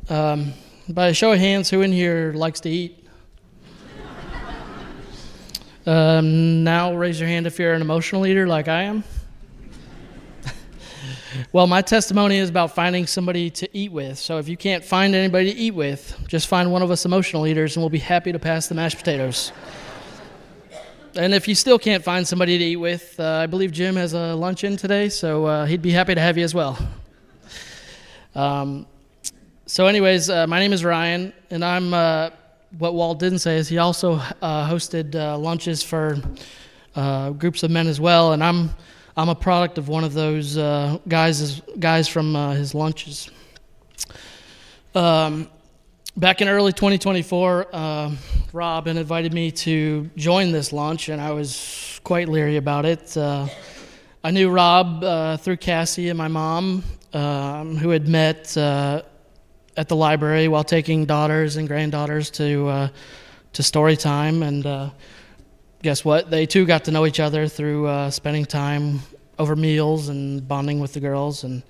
By a show of hands, who in here likes to eat? Now raise your hand if you're an emotional eater like I am. Well, my testimony is about finding somebody to eat with. So if you can't find anybody to eat with, just find one of us emotional eaters and we'll be happy to pass the mashed potatoes. And if you still can't find somebody to eat with, I believe Jim has a luncheon today, so he'd be happy to have you as well. So anyways, my name is Ryan, and I'm, what Walt didn't say is he also hosted lunches for groups of men as well, and I'm a product of one of those guys from his lunches. Back in early 2024, Rob had invited me to join this lunch, and I was quite leery about it. I knew Rob through Cassie and my mom, who had met at the library while taking daughters and granddaughters to story time, and guess what? They too got to know each other through spending time over meals and bonding with the girls. And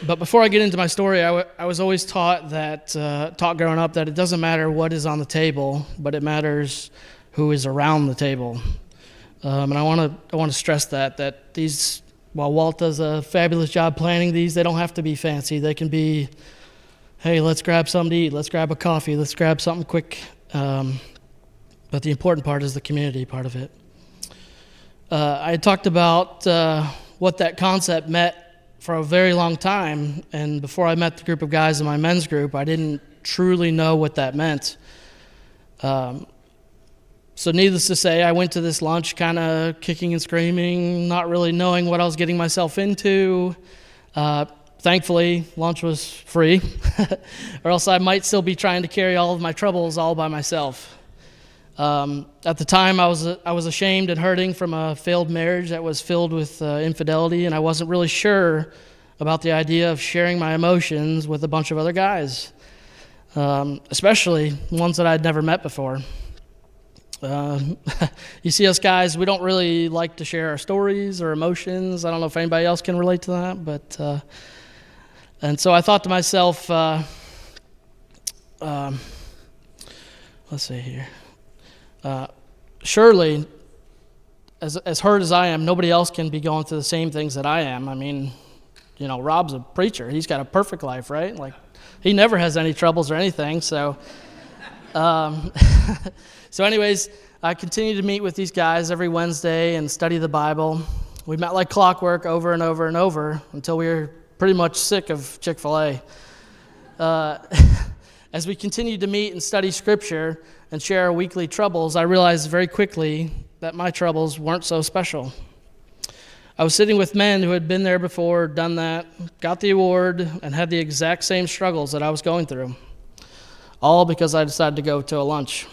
but before I get into my story, I was always taught growing up that it doesn't matter what is on the table, but it matters who is around the table. And I want to stress that these, while Walt does a fabulous job planning these, they don't have to be fancy. They can be, hey, let's grab something to eat, let's grab a coffee, let's grab something quick. But the important part is the community part of it. I talked about what that concept meant for a very long time, and before I met the group of guys in my men's group, I didn't truly know what that meant. So needless to say, I went to this lunch kind of kicking and screaming, not really knowing what I was getting myself into. Thankfully, lunch was free, or else I might still be trying to carry all of my troubles all by myself. At the time, I was ashamed and hurting from a failed marriage that was filled with infidelity, and I wasn't really sure about the idea of sharing my emotions with a bunch of other guys, especially ones that I'd never met before. You see us guys, we don't really like to share our stories or emotions. I don't know if anybody else can relate to that, but and so I thought to myself, let's see here. Surely, as hurt as I am, nobody else can be going through the same things that I am. I mean, Rob's a preacher. He's got a perfect life, right? Like, he never has any troubles or anything. So, so anyways, I continued to meet with these guys every Wednesday and study the Bible. We met like clockwork over and over and over until we were pretty much sick of Chick-fil-A. As we continued to meet and study Scripture and share our weekly troubles, I realized very quickly that my troubles weren't so special. I was sitting with men who had been there before, done that, got the award, and had the exact same struggles that I was going through, all because I decided to go to a lunch.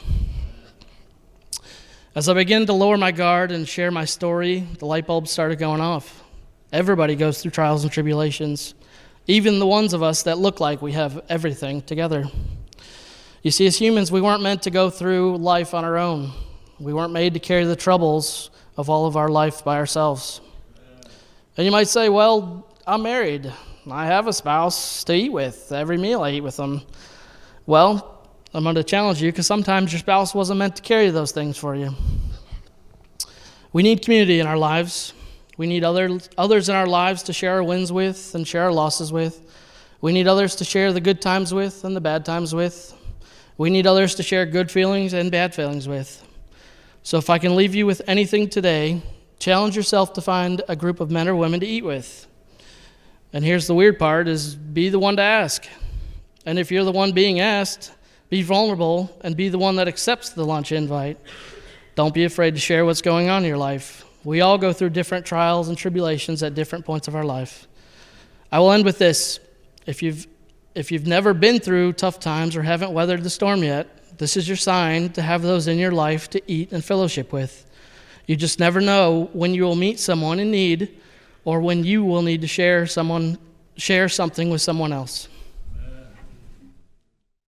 As I began to lower my guard and share my story, the light bulbs started going off. Everybody goes through trials and tribulations, even the ones of us that look like we have everything together. You see, as humans, we weren't meant to go through life on our own. We weren't made to carry the troubles of all of our life by ourselves. And you might say, well, I'm married. I have a spouse to eat with. Every meal I eat with them. Well, I'm going to challenge you because sometimes your spouse wasn't meant to carry those things for you. We need community in our lives. We need others in our lives to share our wins with and share our losses with. We need others to share the good times with and the bad times with. We need others to share good feelings and bad feelings with. So if I can leave you with anything today, challenge yourself to find a group of men or women to eat with. And here's the weird part, is be the one to ask. And if you're the one being asked, be vulnerable and be the one that accepts the lunch invite. Don't be afraid to share what's going on in your life. We all go through different trials and tribulations at different points of our life. I will end with this. If you've never been through tough times or haven't weathered the storm yet, this is your sign to have those in your life to eat and fellowship with. You just never know when you will meet someone in need or when you will need to share something with someone else.